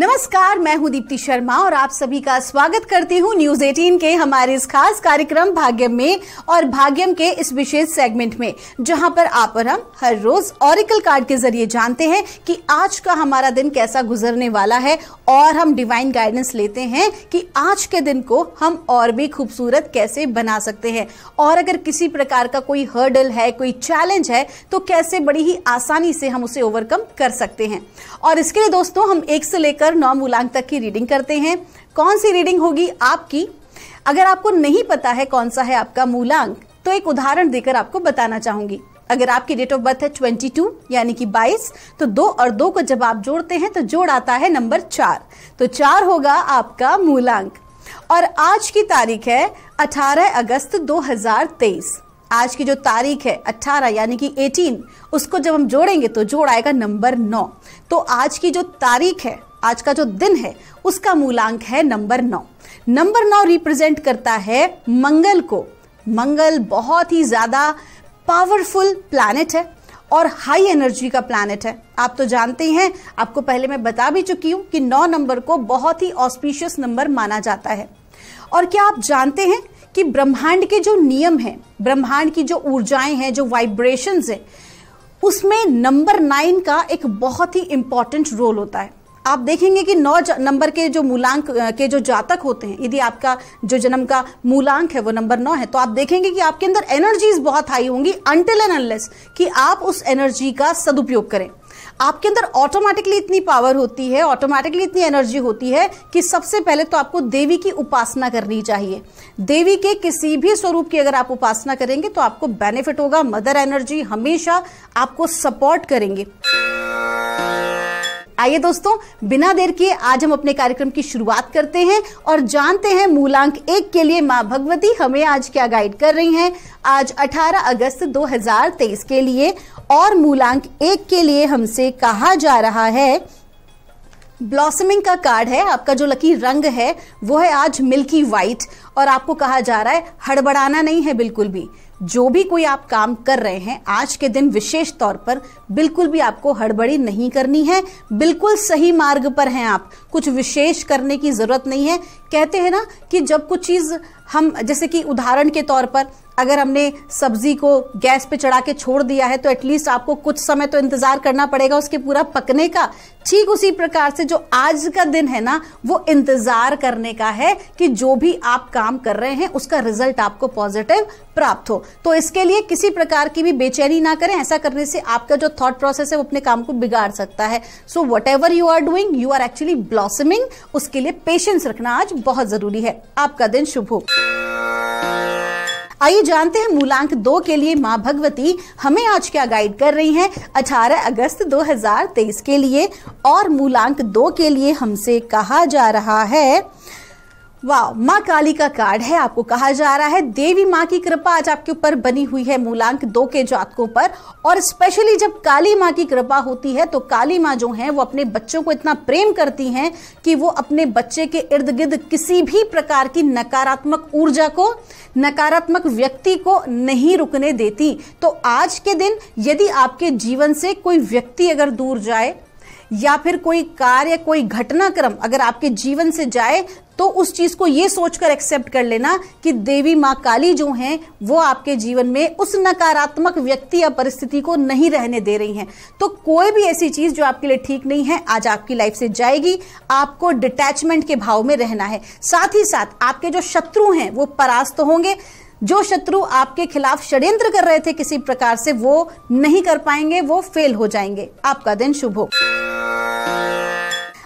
नमस्कार, मैं हूं दीप्ति शर्मा और आप सभी का स्वागत करती हूं न्यूज 18 के हमारे इस खास कार्यक्रम भाग्यम में और भाग्यम के इस विशेष सेगमेंट में, जहां पर आप और हम हर रोज ऑरिकल कार्ड के जरिए जानते हैं कि आज का हमारा दिन कैसा गुजरने वाला है और हम डिवाइन गाइडेंस लेते हैं कि आज के दिन को हम और भी खूबसूरत कैसे बना सकते हैं और अगर किसी प्रकार का कोई हर्डल है, कोई चैलेंज है, तो कैसे बड़ी ही आसानी से हम उसे ओवरकम कर सकते हैं। और इसके लिए दोस्तों हम 1 से लेकर 9 मूलांक तक की रीडिंग करते हैं। कौन सी रीडिंग होगी आपकी? अगर आपको नहीं पता है कौन सा है आपका मूलांक, तो एक उदाहरण देकर आपको बताना चाहूंगी। अगर आपकी डेट ऑफ बर्थ है 22 यानी कि 22, तो 2 और 2 को जब आप जोड़ते हैं तो जोड़ आता है नंबर 4, तो 4 होगा आपका मूलांक। और आज की तारीख है 18 अगस्त 2023। आज की जो तारीख है 18 यानी कि 18, उसको जब हम जोड़ेंगे तो जोड़ आएगा नंबर 9। तो आज की जो तारीख है, आज का जो दिन है, उसका मूलांक है नंबर 9। नंबर 9 रिप्रेजेंट करता है मंगल को। मंगल बहुत ही ज्यादा पावरफुल प्लैनेट है और हाई एनर्जी का प्लैनेट है। आप तो जानते ही हैं, आपको पहले मैं बता भी चुकी हूं कि 9 नंबर को बहुत ही ऑस्पिशियस नंबर माना जाता है। और क्या आप जानते हैं कि ब्रह्मांड के जो नियम हैं, ब्रह्मांड की जो ऊर्जाएं हैं, जो वाइब्रेशंस हैं, उसमें नंबर 9 का एक बहुत ही इंपॉर्टेंट रोल होता है। आप देखेंगे कि 9 नंबर के जो मूलांक के जो जातक होते हैं, यदि आपका जो जन्म का मूलांक है वो नंबर 9 है, तो आप देखेंगे कि आपके अंदर एनर्जीज बहुत हाई होंगी अनटिल एंड अनलेस कि आप उस एनर्जी का सदुपयोग करें। आपके अंदर ऑटोमेटिकली इतनी पावर होती है, ऑटोमेटिकली इतनी एनर्जी होती है कि सबसे पहले तो आपको देवी की उपासना करनी चाहिए। देवी के किसी भी स्वरूप की अगर आप उपासना करेंगे तो आपको बेनिफिट होगा। मदर एनर्जी हमेशा आपको सपोर्ट करेंगे। आइए दोस्तों, बिना देर किए आज हम अपने कार्यक्रम की शुरुआत करते हैं और जानते हैं मूलांक 1 के लिए मां भगवती हमें आज क्या गाइड कर रही हैं। आज 18 अगस्त 2023 के लिए और मूलांक 1 के लिए हमसे कहा जा रहा है, ब्लॉसमिंग का कार्ड है। आपका जो लकी रंग है वो है आज मिल्की व्हाइट और आपको कहा जा रहा है हड़बड़ाना नहीं है बिल्कुल भी। जो भी कोई आप काम कर रहे हैं आज के दिन विशेष तौर पर बिल्कुल भी आपको हड़बड़ी नहीं करनी है। बिल्कुल सही मार्ग पर हैं आप, कुछ विशेष करने की जरूरत नहीं है। कहते हैं ना कि जब कुछ चीज हम, जैसे कि उदाहरण के तौर पर अगर हमने सब्जी को गैस पे चढ़ा के छोड़ दिया है तो एटलीस्ट आपको कुछ समय तो इंतजार करना पड़ेगा उसके पूरा पकने का। ठीक उसी प्रकार से जो आज का दिन है ना, वो इंतजार करने का है कि जो भी आप काम कर रहे हैं उसका रिजल्ट आपको पॉजिटिव प्राप्त हो। तो इसके लिए किसी प्रकार की भी बेचैनी ना करें। ऐसा करने से आपका जो थॉट प्रोसेस है वो अपने काम को बिगाड़ सकता है। So whatever you are doing, you are actually blossoming. उसके लिए पेशेंस रखना आज बहुत जरूरी है। आपका दिन शुभ हो। आइए जानते हैं मूलांक 2 के लिए मां भगवती हमें आज क्या गाइड कर रही हैं 18 अगस्त 2023 के लिए। और मूलांक 2 के लिए हमसे कहा जा रहा है, वाह, माँ काली का कार्ड है। आपको कहा जा रहा है देवी माँ की कृपा आज आपके ऊपर बनी हुई है मूलांक 2 के जातकों पर। और स्पेशली जब काली माँ की कृपा होती है तो काली माँ जो हैं वो अपने बच्चों को इतना प्रेम करती हैं कि वो अपने बच्चे के इर्द गिर्द किसी भी प्रकार की नकारात्मक ऊर्जा को, नकारात्मक व्यक्ति को नहीं रुकने देती। तो आज के दिन यदि आपके जीवन से कोई व्यक्ति अगर दूर जाए या फिर कोई कार्य, कोई घटनाक्रम अगर आपके जीवन से जाए, तो उस चीज को ये सोचकर एक्सेप्ट कर लेना कि देवी माँ काली जो हैं वो आपके जीवन में उस नकारात्मक व्यक्ति या परिस्थिति को नहीं रहने दे रही हैं। तो कोई भी ऐसी चीज जो आपके लिए ठीक नहीं है आज आपकी लाइफ से जाएगी। आपको डिटैचमेंट के भाव में रहना है। साथ ही साथ आपके जो शत्रु हैं वो परास्त होंगे। जो शत्रु आपके खिलाफ षड्यंत्र कर रहे थे किसी प्रकार से, वो नहीं कर पाएंगे, वो फेल हो जाएंगे। आपका दिन शुभ हो।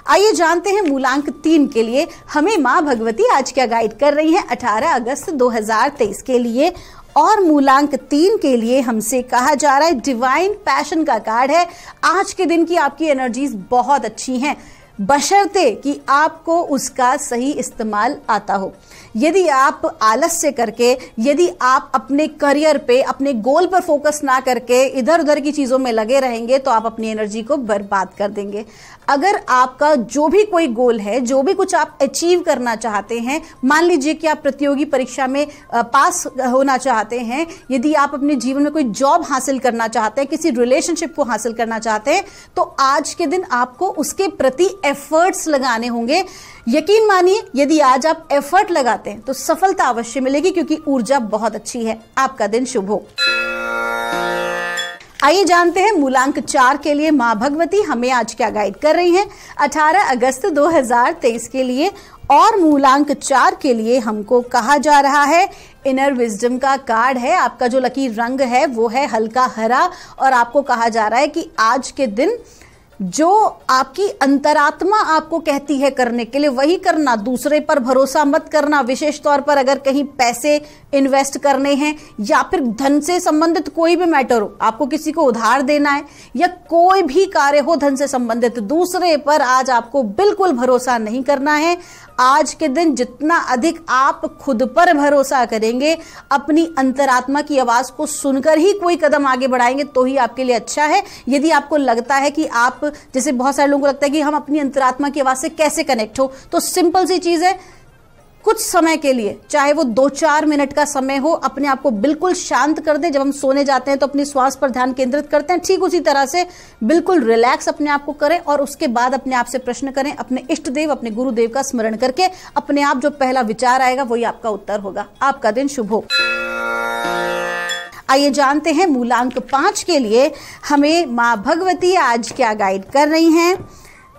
आइए जानते हैं मूलांक 3 के लिए हमें मां भगवती आज क्या गाइड कर रही हैं 18 अगस्त 2023 के लिए। और मूलांक 3 के लिए हमसे कहा जा रहा है डिवाइन पैशन का कार्ड है। आज के दिन की आपकी एनर्जीज बहुत अच्छी हैं, बशर्ते कि आपको उसका सही इस्तेमाल आता हो। यदि आप आलस्य करके, यदि आप अपने करियर पे, अपने गोल पर फोकस ना करके इधर उधर की चीजों में लगे रहेंगे तो आप अपनी एनर्जी को बर्बाद कर देंगे। अगर आपका जो भी कोई गोल है, जो भी कुछ आप अचीव करना चाहते हैं, मान लीजिए कि आप प्रतियोगी परीक्षा में पास होना चाहते हैं, यदि आप अपने जीवन में कोई जॉब हासिल करना चाहते हैं, किसी रिलेशनशिप को हासिल करना चाहते हैं, तो आज के दिन आपको उसके प्रति एफर्ट्स लगाने होंगे। यकीन मानिए, यदि आज आप एफर्ट लगाते हैं तो सफलता अवश्य मिलेगी, क्योंकि ऊर्जा बहुत अच्छी है। आपका दिन शुभ हो। आइए जानते हैं मूलांक 4 के लिए मां भगवती हमें आज क्या गाइड कर रही हैं 18 अगस्त 2023 के लिए। और मूलांक 4 के लिए हमको कहा जा रहा है इनर विजडम का कार्ड है। आपका जो लकी रंग है वो है हल्का हरा, और आपको कहा जा रहा है कि आज के दिन जो आपकी अंतरात्मा आपको कहती है करने के लिए वही करना, दूसरे पर भरोसा मत करना। विशेष तौर पर अगर कहीं पैसे इन्वेस्ट करने हैं या फिर धन से संबंधित कोई भी मैटर हो, आपको किसी को उधार देना है या कोई भी कार्य हो धन से संबंधित, दूसरे पर आज आपको बिल्कुल भरोसा नहीं करना है। आज के दिन जितना अधिक आप खुद पर भरोसा करेंगे, अपनी अंतरात्मा की आवाज को सुनकर ही कोई कदम आगे बढ़ाएंगे तो ही आपके लिए अच्छा है। यदि आपको लगता है कि आप, जैसे बहुत सारे लोगों को लगता है कि हम अपनी अंतरात्मा की आवाज से कैसे कनेक्ट हो, तो सिंपल सी चीज है, कुछ समय के लिए, चाहे वो 2-4 मिनट का समय हो, अपने आप को बिल्कुल शांत कर दें। जब हम सोने जाते हैं तो अपनी श्वास पर ध्यान केंद्रित करते हैं, ठीक उसी तरह से बिल्कुल रिलैक्स अपने आप को करें और उसके बाद अपने आप से प्रश्न करें, अपने इष्ट देव, अपने गुरुदेव का स्मरण करके अपने आप जो पहला विचार आएगा वही आपका उत्तर होगा। आपका दिन शुभ हो। आइए जानते हैं मूलांक 5 के लिए हमें मां भगवती आज क्या गाइड कर रही हैं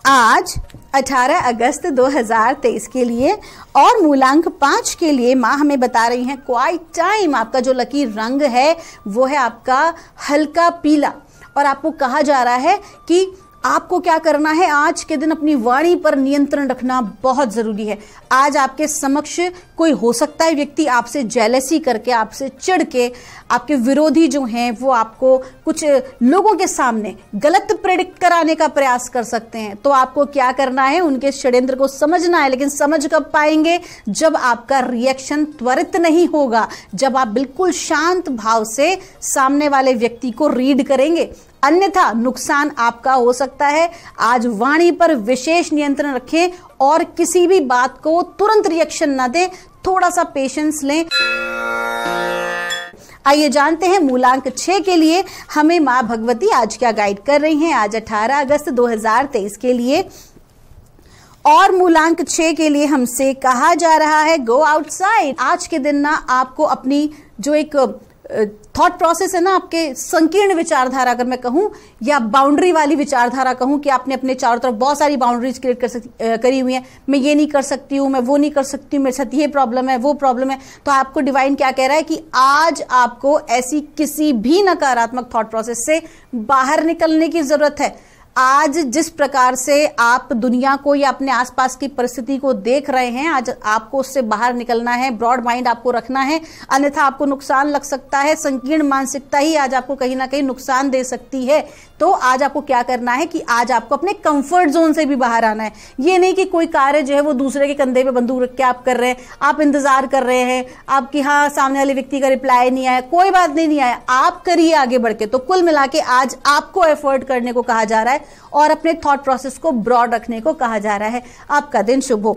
आज 18 अगस्त 2023 के लिए। और मूलांक 5 के लिए माँ हमें बता रही हैं क्वाइट टाइम। आपका जो लकी रंग है वो है आपका हल्का पीला, और आपको कहा जा रहा है कि आपको क्या करना है, आज के दिन अपनी वाणी पर नियंत्रण रखना बहुत जरूरी है। आज आपके समक्ष कोई हो सकता है व्यक्ति आपसे जेलसी करके, आपसे चिढ़ के, आपके विरोधी जो हैं वो आपको कुछ लोगों के सामने गलत प्रेडिक्ट कराने का प्रयास कर सकते हैं। तो आपको क्या करना है, उनके षड्यंत्र को समझना है। लेकिन समझ कब पाएंगे, जब आपका रिएक्शन त्वरित नहीं होगा, जब आप बिल्कुल शांत भाव से सामने वाले व्यक्ति को रीड करेंगे, अन्यथा नुकसान आपका हो सकता है। आज वाणी पर विशेष नियंत्रण रखें और किसी भी बात को तुरंत रिएक्शन ना दें, थोड़ा सा पेशेंस लें। आइए जानते हैं मूलांक 6 के लिए हमें मां भगवती आज क्या गाइड कर रही हैं आज 18 अगस्त 2023 के लिए। और मूलांक 6 के लिए हमसे कहा जा रहा है गो आउटसाइड। आज के दिन ना आपको अपनी जो एक थॉट प्रोसेस है ना, आपके संकीर्ण विचारधारा अगर मैं कहूं, या बाउंड्री वाली विचारधारा कहूं कि आपने अपने चारों तरफ बहुत सारी बाउंड्रीज क्रिएट करी हुई हैं, मैं ये नहीं कर सकती हूं, मैं वो नहीं कर सकती हूं, मेरे साथ ये प्रॉब्लम है, वो प्रॉब्लम है। तो आपको डिवाइन क्या कह रहा है कि आज आपको ऐसी किसी भी नकारात्मक थॉट प्रोसेस से बाहर निकलने की जरूरत है। आज जिस प्रकार से आप दुनिया को या अपने आसपास की परिस्थिति को देख रहे हैं, आज आपको उससे बाहर निकलना है, ब्रॉड माइंड आपको रखना है, अन्यथा आपको नुकसान लग सकता है। संकीर्ण मानसिकता ही आज आपको कहीं ना कहीं नुकसान दे सकती है। तो आज आपको क्या करना है कि आज आपको अपने कंफर्ट जोन से भी बाहर आना है। ये नहीं कि कोई कार्य जो है वो दूसरे के कंधे पे बंदूक रख के आप कर रहे हैं, आप इंतजार कर रहे हैं, आपकी हाँ सामने वाले व्यक्ति का रिप्लाई नहीं आया, कोई बात नहीं आया, आप करिए आगे बढ़ के। तो कुल मिला के आज आपको एफर्ट करने को कहा जा रहा है और अपने थॉट प्रोसेस को ब्रॉड रखने को कहा जा रहा है। आपका दिन शुभ हो।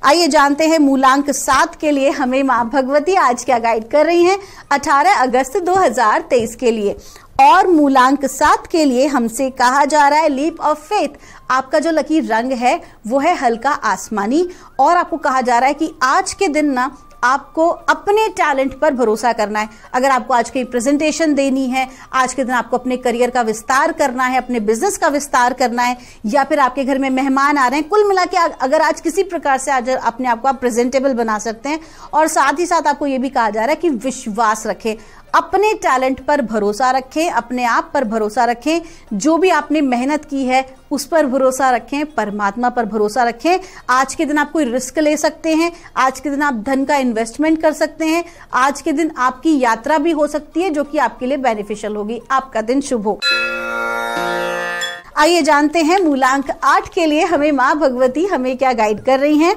आइए जानते हैं मूलांक 7 के लिए हमें मां भगवती आज क्या गाइड कर रही हैं 18 अगस्त 2023 के लिए। और मूलांक 7 के लिए हमसे कहा जा रहा है लीप ऑफ फेथ। आपका जो लकी रंग है वो है हल्का आसमानी, और आपको कहा जा रहा है कि आज के दिन ना आपको अपने टैलेंट पर भरोसा करना है। अगर आपको आज की प्रेजेंटेशन देनी है, आज के दिन आपको अपने करियर का विस्तार करना है, अपने बिजनेस का विस्तार करना है, या फिर आपके घर में मेहमान आ रहे हैं, कुल मिला के अगर आज किसी प्रकार से आज अपने आप को आप प्रेजेंटेबल बना सकते हैं। और साथ ही साथ आपको ये भी कहा जा रहा है कि विश्वास रखें, अपने टैलेंट पर भरोसा रखें, अपने आप पर भरोसा रखें, जो भी आपने मेहनत की है उस पर भरोसा रखें, परमात्मा पर भरोसा रखें। आज के दिन आप कोई रिस्क ले सकते हैं, आज के दिन आप धन का इन्वेस्टमेंट कर सकते हैं, आज के दिन आपकी यात्रा भी हो सकती है जो कि आपके लिए बेनिफिशियल होगी। आपका दिन शुभ हो। आइए जानते हैं मूलांक 8 के लिए हमें मां भगवती हमें क्या गाइड कर रही हैं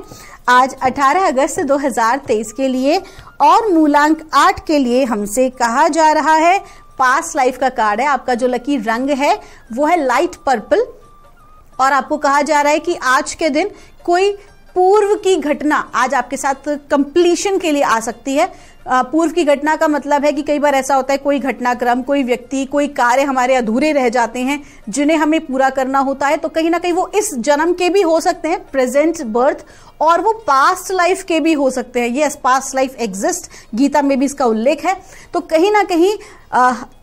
आज 18 अगस्त 2023 के लिए। और मूलांक 8 के लिए हमसे कहा जा रहा है पास्ट लाइफ का कार्ड है। आपका जो लकी रंग है वो है लाइट पर्पल, और आपको कहा जा रहा है कि आज के दिन कोई पूर्व की घटना आज आपके साथ कंप्लीशन के लिए आ सकती है। पूर्व की घटना का मतलब है कि कई बार ऐसा होता है कोई घटनाक्रम, कोई व्यक्ति, कोई कार्य हमारे अधूरे रह जाते हैं जिन्हें हमें पूरा करना होता है। तो कहीं ना कहीं वो इस जन्म के भी हो सकते हैं, प्रेजेंट बर्थ, और वो पास्ट लाइफ के भी हो सकते हैं। ये पास्ट लाइफ एग्जिस्ट, गीता में भी इसका उल्लेख है। तो कहीं ना कहीं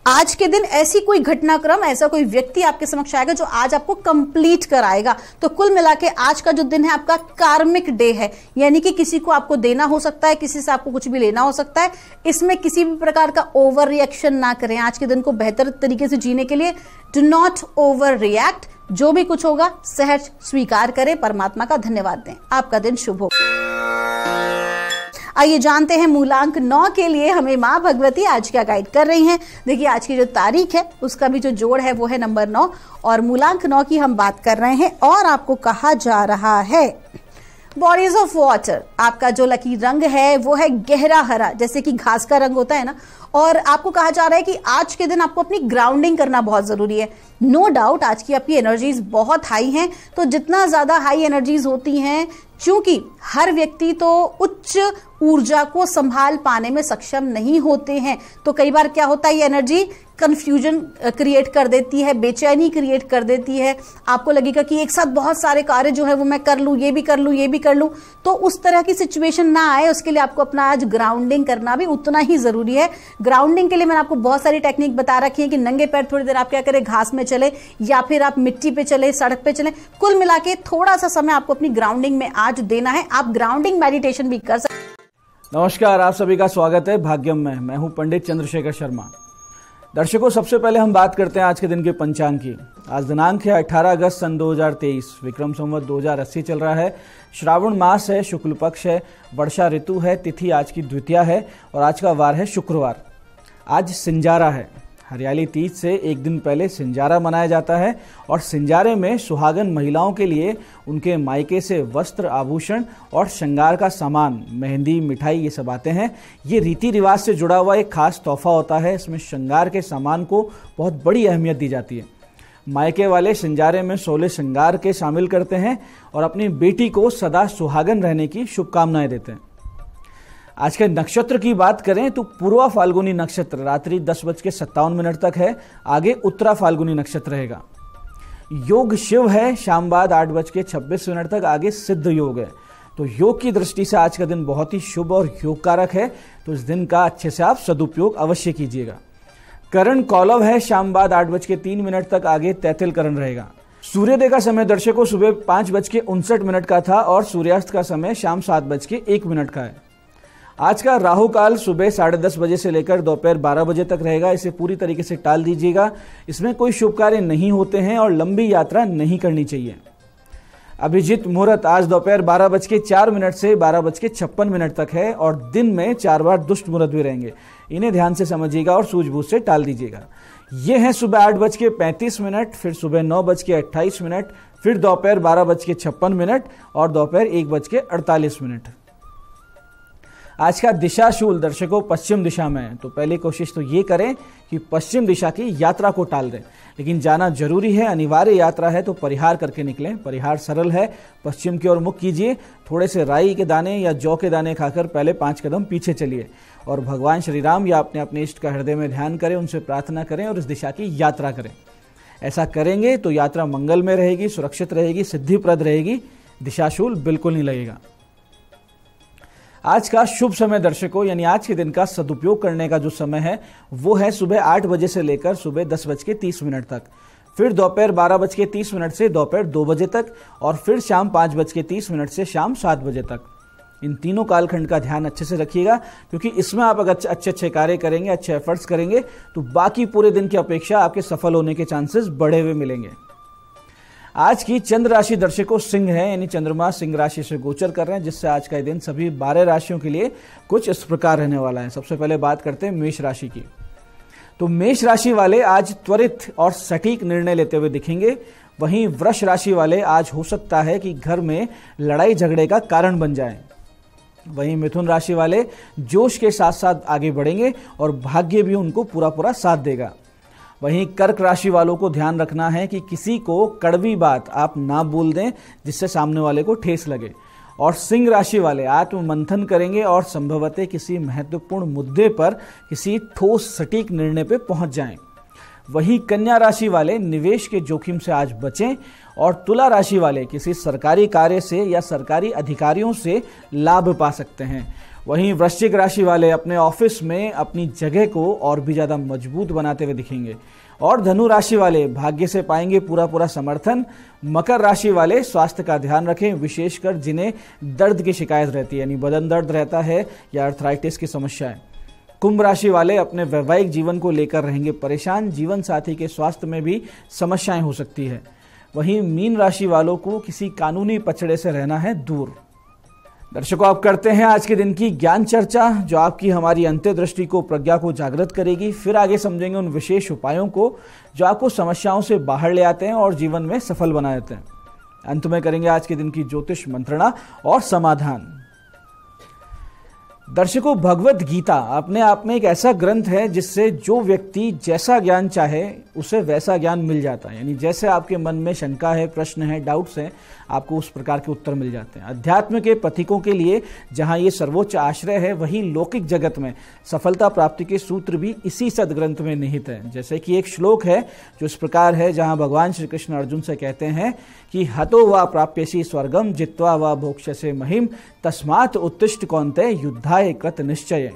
आज के दिन ऐसी कोई घटनाक्रम, ऐसा कोई व्यक्ति आपके समक्ष आएगा जो आज आपको कंप्लीट कराएगा। तो कुल मिला के आज का जो दिन है आपका कार्मिक डे है, यानी कि किसी को आपको देना हो सकता है, किसी से आपको कुछ भी लेना हो सकता है। इसमें किसी भी प्रकार का ओवर रिएक्शन ना करें। आज के दिन को बेहतर तरीके से जीने के लिए डू नॉट ओवर रिएक्ट। जो भी कुछ होगा सहज स्वीकार करें, परमात्मा का धन्यवाद दें। आपका दिन शुभ हो। आइए जानते हैं मूलांक 9 के लिए हमें मां भगवती आज क्या गाइड कर रही हैं। देखिए आज की जो तारीख है उसका भी जो जोड़ है वो है नंबर 9 और मूलांक 9 की हम बात कर रहे हैं। और आपको कहा जा रहा है बॉडीज ऑफ वाटर। आपका जो लकी रंग है वो है गहरा हरा, जैसे कि घास का रंग होता है ना। और आपको कहा जा रहा है कि आज के दिन आपको अपनी ग्राउंडिंग करना बहुत जरूरी है। नो डाउट आज की आपकी एनर्जीज बहुत हाई हैं। तो जितना ज्यादा हाई एनर्जीज होती हैं, क्योंकि हर व्यक्ति तो उच्च ऊर्जा को संभाल पाने में सक्षम नहीं होते हैं, तो कई बार क्या होता है ये एनर्जी कंफ्यूजन क्रिएट कर देती है, बेचैनी क्रिएट कर देती है। आपको लगेगा कि एक साथ बहुत सारे कार्य जो है वो मैं कर लूं, ये भी कर लूं, ये भी कर लूं। तो उस तरह की सिचुएशन ना आए, उसके लिए आपको अपना आज ग्राउंडिंग करना भी उतना ही जरूरी है। ग्राउंडिंग के लिए मैंने आपको बहुत सारी टेक्निक बता रखी है कि नंगे पैर थोड़ी देर आप क्या करें, घास में चले या फिर आप मिट्टी पे चले, सड़क पे चले। कुल मिला के थोड़ा सा समय आपको अपनी ग्राउंडिंग में आज देना है। आप ग्राउंडिंग मेडिटेशन भी कर सकते। नमस्कार, आप सभी का स्वागत है भाग्यम में। मैं हूं पंडित चंद्रशेखर शर्मा। दर्शकों, सबसे पहले हम बात करते हैं आज के दिन के पंचांग की। आज दिनांक है 18 अगस्त सन 2023, विक्रम संवत 2080 चल रहा है। श्रावण मास है, शुक्ल पक्ष है, वर्षा ऋतु है, तिथि आज की द्वितीया है और आज का वार है शुक्रवार। आज सिंजारा है। हरियाली तीज से एक दिन पहले सिंजारा मनाया जाता है और सिंजारे में सुहागन महिलाओं के लिए उनके मायके से वस्त्र, आभूषण और श्रृंगार का सामान, मेहंदी, मिठाई, ये सब आते हैं। ये रीति रिवाज से जुड़ा हुआ एक खास तोहफा होता है। इसमें श्रृंगार के सामान को बहुत बड़ी अहमियत दी जाती है। मायके वाले सिंजारे में 16 श्रृंगार के शामिल करते हैं और अपनी बेटी को सदा सुहागन रहने की शुभकामनाएं देते हैं। आज के नक्षत्र की बात करें तो पूर्वा फाल्गुनी नक्षत्र रात्रि 10:57 तक है। आगे उत्तरा फाल्गुनी नक्षत्र रहेगा। योग शिव है, शाम बाद 8:26 तक। आगे सिद्ध योग है। तो योग की दृष्टि से आज का दिन बहुत ही शुभ और योगकारक है। तो इस दिन का अच्छे से आप सदुपयोग अवश्य कीजिएगा। करण कौलव है, शाम बाद 8:03 तक। आगे तैतिल करण रहेगा। सूर्योदय का समय दर्शकों सुबह 5:59 का था और सूर्यास्त का समय शाम 7:01 का है। आज का राहु काल सुबह 10:30 बजे से लेकर दोपहर 12 बजे तक रहेगा। इसे पूरी तरीके से टाल दीजिएगा। इसमें कोई शुभ कार्य नहीं होते हैं और लंबी यात्रा नहीं करनी चाहिए। अभिजीत मुहूर्त आज दोपहर 12:04 से 12:56 तक है और दिन में 4 बार दुष्ट मुहूर्त भी रहेंगे। इन्हें ध्यान से समझिएगा और सूझबूझ से टाल दीजिएगा। ये है सुबह 8:35, फिर सुबह 9:28, फिर दोपहर 12:56 और दोपहर 1:48। आज का दिशा शूल दर्शकों पश्चिम दिशा में है। तो पहली कोशिश तो ये करें कि पश्चिम दिशा की यात्रा को टाल दें, लेकिन जाना जरूरी है, अनिवार्य यात्रा है तो परिहार करके निकलें। परिहार सरल है, पश्चिम की ओर मुख कीजिए। थोड़े से राई के दाने या जौ के दाने खाकर पहले 5 कदम पीछे चलिए और भगवान श्री राम या अपने इष्ट का हृदय में ध्यान करें, उनसे प्रार्थना करें और इस दिशा की यात्रा करें। ऐसा करेंगे तो यात्रा मंगल में रहेगी, सुरक्षित रहेगी, सिद्धिप्रद रहेगी। दिशाशूल बिल्कुल नहीं लगेगा। आज का शुभ समय दर्शकों, यानी आज के दिन का सदुपयोग करने का जो समय है वो है सुबह 8 बजे से लेकर सुबह 10:30 तक, फिर दोपहर 12:30 से दोपहर 2 बजे तक और फिर शाम 5:30 से शाम 7 बजे तक। इन तीनों कालखंड का ध्यान अच्छे से रखिएगा, क्योंकि इसमें आप अगर अच्छे कार्य करेंगे, अच्छे एफर्ट्स करेंगे तो बाकी पूरे दिन की अपेक्षा आपके सफल होने के चांसेस बढ़े हुए मिलेंगे। आज की चंद्र राशि दर्शकों सिंह है, यानी चंद्रमा सिंह राशि से गोचर कर रहे हैं, जिससे आज का दिन सभी 12 राशियों के लिए कुछ इस प्रकार रहने वाला है। सबसे पहले बात करते हैं मेष राशि की। तो मेष राशि वाले आज त्वरित और सटीक निर्णय लेते हुए दिखेंगे। वहीं वृष राशि वाले आज हो सकता है कि घर में लड़ाई झगड़े का कारण बन जाएं। वहीं मिथुन राशि वाले जोश के साथ साथ आगे बढ़ेंगे और भाग्य भी उनको पूरा साथ देगा। वहीं कर्क राशि वालों को ध्यान रखना है कि किसी को कड़वी बात आप ना बोल दें जिससे सामने वाले को ठेस लगे। और सिंह राशि वाले आत्म मंथन करेंगे और संभवतः किसी महत्वपूर्ण मुद्दे पर किसी ठोस सटीक निर्णय पर पहुंच जाएं। वहीं कन्या राशि वाले निवेश के जोखिम से आज बचें और तुला राशि वाले किसी सरकारी कार्य से या सरकारी अधिकारियों से लाभ पा सकते हैं। वहीं वृश्चिक राशि वाले अपने ऑफिस में अपनी जगह को और भी ज्यादा मजबूत बनाते हुए दिखेंगे और धनु राशि वाले भाग्य से पाएंगे पूरा समर्थन। मकर राशि वाले स्वास्थ्य का ध्यान रखें, विशेषकर जिन्हें दर्द की शिकायत रहती है, यानी बदन दर्द रहता है या अर्थराइटिस की समस्याएं। कुंभ राशि वाले अपने वैवाहिक जीवन को लेकर रहेंगे परेशान, जीवन साथी के स्वास्थ्य में भी समस्याएं हो सकती है। वहीं मीन राशि वालों को किसी कानूनी पचड़े से रहना है दूर। दर्शकों, आप करते हैं आज के दिन की ज्ञान चर्चा, जो आपकी हमारी अंतर्दृष्टि को, प्रज्ञा को जागृत करेगी। फिर आगे समझेंगे उन विशेष उपायों को जो आपको समस्याओं से बाहर ले आते हैं और जीवन में सफल बना देते हैं। अंत में करेंगे आज के दिन की ज्योतिष मंत्रणा और समाधान। दर्शकों, भगवत गीता अपने आप में एक ऐसा ग्रंथ है जिससे जो व्यक्ति जैसा ज्ञान चाहे उसे वैसा ज्ञान मिल जाता है। यानी जैसे आपके मन में शंका है, प्रश्न है, डाउट्स हैं, आपको उस प्रकार के उत्तर मिल जाते हैं। अध्यात्म के पथिकों के लिए जहां ये सर्वोच्च आश्रय है, वहीं लौकिक जगत में सफलता प्राप्ति के सूत्र भी इसी सदग्रंथ में निहित है। जैसे कि एक श्लोक है जो इस प्रकार है, जहां भगवान श्री कृष्ण अर्जुन से कहते हैं कि हतो वा प्राप्यसि स्वर्गम जित्वा वा भोक्ष्यसे महिम तस्मात् उत्तिष्ठ कौन्तेय युद्धाय कृत निश्चय।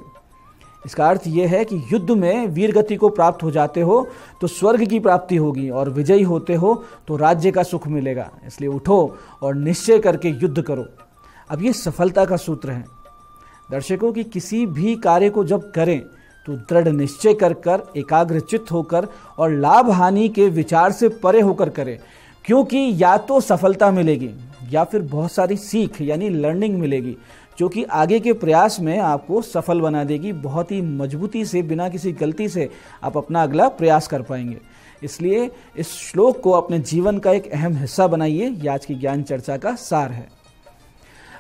इसका अर्थ यह है कि युद्ध में वीर गति को प्राप्त हो जाते हो तो स्वर्ग की प्राप्ति होगी और विजयी होते हो तो राज्य का सुख मिलेगा। इसलिए उठो और निश्चय करके युद्ध करो। अब ये सफलता का सूत्र है दर्शकों कि किसी भी कार्य को जब करें तो दृढ़ निश्चय कर एकाग्रचित्त होकर और लाभ हानि के विचार से परे होकर करें, क्योंकि या तो सफलता मिलेगी या फिर बहुत सारी सीख यानी लर्निंग मिलेगी जो कि आगे के प्रयास में आपको सफल बना देगी। बहुत ही मजबूती से, बिना किसी गलती से आप अपना अगला प्रयास कर पाएंगे। इसलिए इस श्लोक को अपने जीवन का एक अहम हिस्सा बनाइए। ये आज की ज्ञान चर्चा का सार है।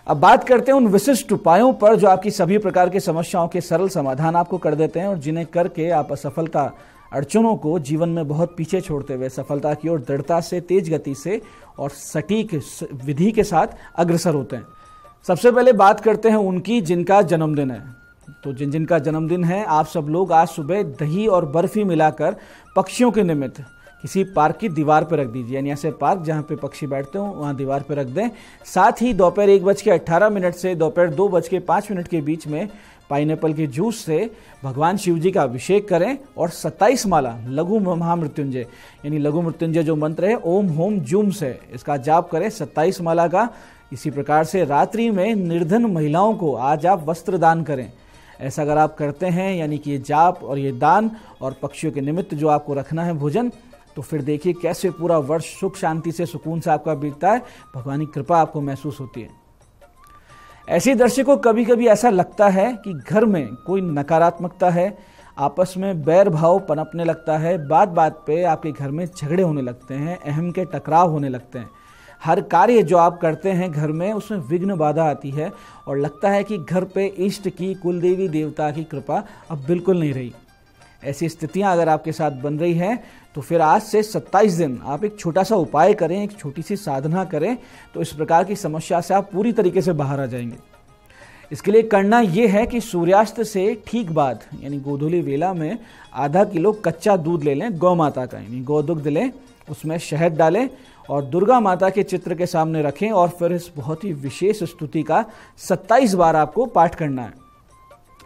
अब बात करते हैं उन विशिष्ट उपायों पर जो आपकी सभी प्रकार की समस्याओं के सरल समाधान आपको कर देते हैं और जिन्हें करके आप असफलता अड़चनों को जीवन में बहुत पीछे छोड़ते हुए सफलता की ओर दृढ़ता से, तेज गति से और सटीक विधि के साथ अग्रसर होते हैं। सबसे पहले बात करते हैं उनकी जिनका जन्मदिन है। तो जिनका जन्मदिन है, आप सब लोग आज सुबह दही और बर्फी मिलाकर पक्षियों के निमित्त किसी पार्क की दीवार पर रख दीजिए। यानी ऐसे पार्क जहां पे पक्षी बैठते हो वहां दीवार पर रख दें। साथ ही दोपहर 1:18 से दोपहर 2:05 के बीच में पाइनएप्पल के जूस से भगवान शिव जी का अभिषेक करें और 27 माला लघु महामृत्युंजय यानी लघु मृत्युंजय जो मंत्र है ओम होम जूम से, इसका जाप करें 27 माला का। इसी प्रकार से रात्रि में निर्धन महिलाओं को आज आप वस्त्र दान करें। ऐसा अगर आप करते हैं, यानी कि ये जाप और ये दान और पक्षियों के निमित्त जो आपको रखना है भोजन, तो फिर देखिए कैसे पूरा वर्ष सुख शांति से, सुकून से आपका बीतता है। भगवान की कृपा आपको महसूस होती है। ऐसे दर्शकों, कभी कभी ऐसा लगता है कि घर में कोई नकारात्मकता है, आपस में बैर भाव पनपने लगता है, बात बात पे आपके घर में झगड़े होने लगते हैं, अहम के टकराव होने लगते हैं। हर कार्य जो आप करते हैं घर में उसमें विघ्न बाधा आती है और लगता है कि घर पे इष्ट की, कुल देवी देवता की कृपा अब बिल्कुल नहीं रही। ऐसी स्थितियां अगर आपके साथ बन रही हैं तो फिर आज से 27 दिन आप एक छोटा सा उपाय करें, एक छोटी सी साधना करें, तो इस प्रकार की समस्या से आप पूरी तरीके से बाहर आ जाएंगे। इसके लिए करना यह है कि सूर्यास्त से ठीक बाद यानी गोधूली वेला में आधा किलो कच्चा दूध ले लें गौ माता का, यानी गौदुग्ध लें, उसमें शहद डालें और दुर्गा माता के चित्र के सामने रखें और फिर इस बहुत ही विशेष स्तुति का 27 बार आपको पाठ करना है।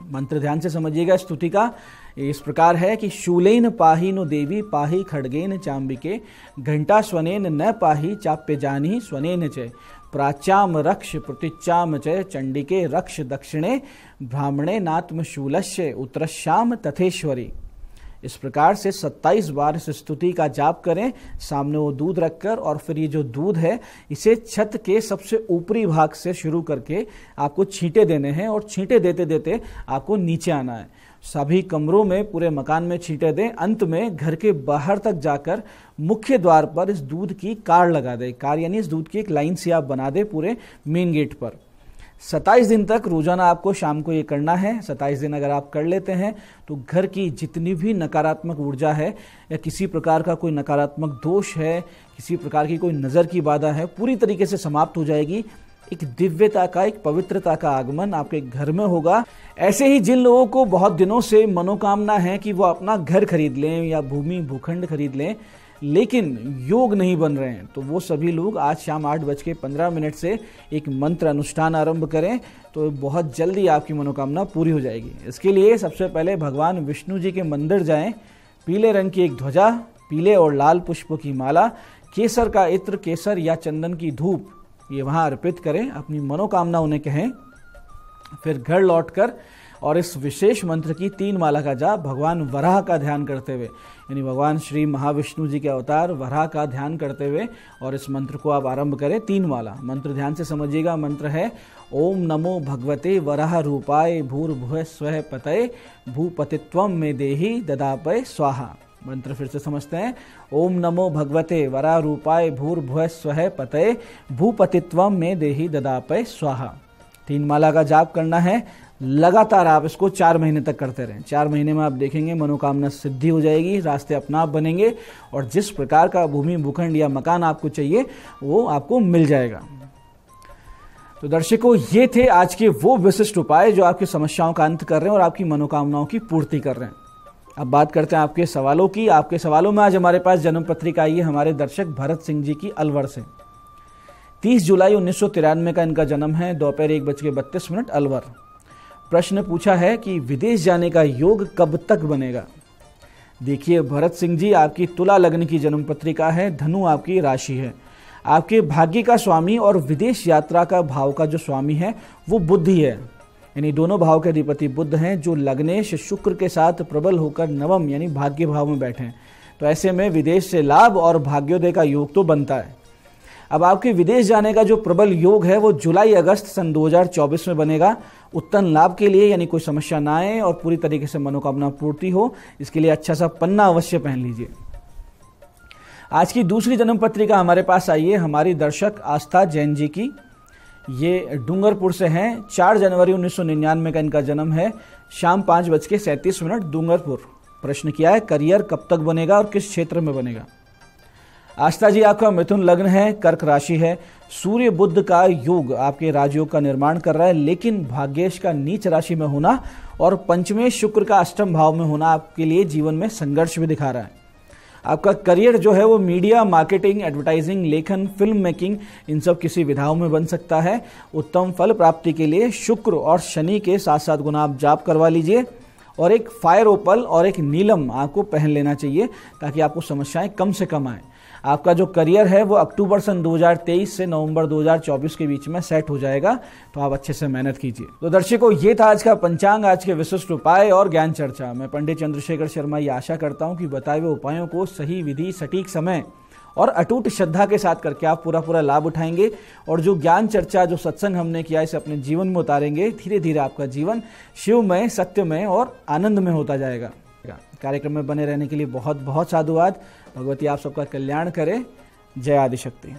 मंत्र ध्यान से समझिएगा। स्तुति का इस प्रकार है कि शूलेन पाही नो देवी पाही खड्गेन चाम्बिके घंटा स्वनेन न पाही चाप्य जानी स्वनेन च प्राच्याम रक्ष प्रतिच्चाम च चंडिके रक्ष दक्षिणे ब्राह्मणे नात्म शूलस्य उत्तरश्याम तथेश्वरी। इस प्रकार से 27 बार इस स्तुति का जाप करें, सामने वो दूध रखकर, और फिर ये जो दूध है इसे छत के सबसे ऊपरी भाग से शुरू करके आपको छींटे देने हैं और छींटे देते देते आपको नीचे आना है। सभी कमरों में, पूरे मकान में छींटे दें। अंत में घर के बाहर तक जाकर मुख्य द्वार पर इस दूध की कार लगा दें। कार यानी इस दूध की एक लाइन सी आप बना दें पूरे मेन गेट पर। 27 दिन तक रोजाना आपको शाम को ये करना है। 27 दिन अगर आप कर लेते हैं तो घर की जितनी भी नकारात्मक ऊर्जा है या किसी प्रकार का कोई नकारात्मक दोष है, किसी प्रकार की कोई नज़र की बाधा है, पूरी तरीके से समाप्त हो जाएगी। एक दिव्यता का, एक पवित्रता का आगमन आपके घर में होगा। ऐसे ही जिन लोगों को बहुत दिनों से मनोकामना है कि वो अपना घर खरीद लें या भूमि भूखंड खरीद लें, लेकिन योग नहीं बन रहे हैं, तो वो सभी लोग आज शाम 8:15 से एक मंत्र अनुष्ठान आरंभ करें, तो बहुत जल्दी आपकी मनोकामना पूरी हो जाएगी। इसके लिए सबसे पहले भगवान विष्णु जी के मंदिर जाएं, पीले रंग की एक ध्वजा, पीले और लाल पुष्पों की माला, केसर का इत्र, केसर या चंदन की धूप ये वहाँ अर्पित करें, अपनी मनोकामना उन्हें कहें। फिर घर लौटकर और इस विशेष मंत्र की 3 माला का जाप भगवान वराह का ध्यान करते हुए, यानी भगवान श्री महाविष्णु जी के अवतार वराह का ध्यान करते हुए, और इस मंत्र को आप आरंभ करें 3 माला। मंत्र ध्यान से समझिएगा। मंत्र है ओम नमो भगवते वराह रूपाय भूर्भुवः स्वः पतये भूपतित्वं मे देहि ददापय स्वाहा। मंत्र फिर से समझते हैं। ओम नमो भगवते वराह रूपाय भूर्भुवः स्वः पतये भूपतित्वं मे देहि ददापय स्वाहा। 3 माला का जाप करना है। लगातार आप इसको 4 महीने तक करते रहें। 4 महीने में आप देखेंगे मनोकामना सिद्धि हो जाएगी, रास्ते अपने आप बनेंगे और जिस प्रकार का भूमि भूखंड या मकान आपको चाहिए वो आपको मिल जाएगा। तो दर्शकों, ये थे आज के वो विशिष्ट उपाय जो आपकी समस्याओं का अंत कर रहे हैं और आपकी मनोकामनाओं की पूर्ति कर रहे हैं। अब बात करते हैं आपके सवालों की। आपके सवालों में आज हमारे पास जन्म पत्रिका आई है हमारे दर्शक भरत सिंह जी की अलवर से। 30 जुलाई 1993 का इनका जन्म है, दोपहर 1:32 अलवर। प्रश्न पूछा है कि विदेश जाने का योग कब तक बनेगा। देखिए भरत सिंह जी, आपकी तुला लग्न की जन्म पत्रिका है, धनु आपकी राशि है। आपके भाग्य का स्वामी और विदेश यात्रा का भाव का जो स्वामी है वो बुध ही है, यानी दोनों भाव के अधिपति बुध हैं, जो लग्नेश शुक्र के साथ प्रबल होकर नवम यानी भाग्य भाव में बैठे हैं। तो ऐसे में विदेश से लाभ और भाग्योदय का योग तो बनता है। अब आपके विदेश जाने का जो प्रबल योग है वो जुलाई अगस्त सन 2024 में बनेगा, उत्तम लाभ के लिए, यानी कोई समस्या ना आए और पूरी तरीके से मनोकामना पूर्ति हो। इसके लिए अच्छा सा पन्ना अवश्य पहन लीजिए। आज की दूसरी जन्म पत्रिका हमारे पास आई है हमारी दर्शक आस्था जैन जी की। ये डूंगरपुर से हैं। 4 जनवरी 1999 का इनका जन्म है, शाम 5:37 डूंगरपुर। प्रश्न किया है करियर कब तक बनेगा और किस क्षेत्र में बनेगा। आस्था जी, आपका मिथुन लग्न है, कर्क राशि है। सूर्य बुध का योग आपके राजयोग का निर्माण कर रहा है, लेकिन भाग्येश का नीच राशि में होना और पंचमें शुक्र का अष्टम भाव में होना आपके लिए जीवन में संघर्ष भी दिखा रहा है। आपका करियर जो है वो मीडिया, मार्केटिंग, एडवर्टाइजिंग, लेखन, फिल्म मेकिंग, इन सब किसी विधाओं में बन सकता है। उत्तम फल प्राप्ति के लिए शुक्र और शनि के 7-7 गुना आप जाप करवा लीजिए और एक फायर ओपल और एक नीलम आपको पहन लेना चाहिए ताकि आपको समस्याएं कम से कम आए। आपका जो करियर है वो अक्टूबर सन 2023 से नवंबर 2024 के बीच में सेट हो जाएगा, तो आप अच्छे से मेहनत कीजिए। तो दर्शकों, ये था आज का पंचांग, आज के विशिष्ट उपाय और ज्ञान चर्चा। मैं पंडित चंद्रशेखर शर्मा ये आशा करता हूँ कि बताए हुए उपायों को सही विधि, सटीक समय और अटूट श्रद्धा के साथ करके आप पूरा लाभ उठाएंगे और जो ज्ञान चर्चा, जो सत्संग हमने किया, इसे अपने जीवन में उतारेंगे। धीरे धीरे आपका जीवन शिवमय, सत्यमय और आनंदमय होता जाएगा। कार्यक्रम में बने रहने के लिए बहुत बहुत साधुवाद। भगवती आप सबका कल्याण करे। जय आदिशक्ति।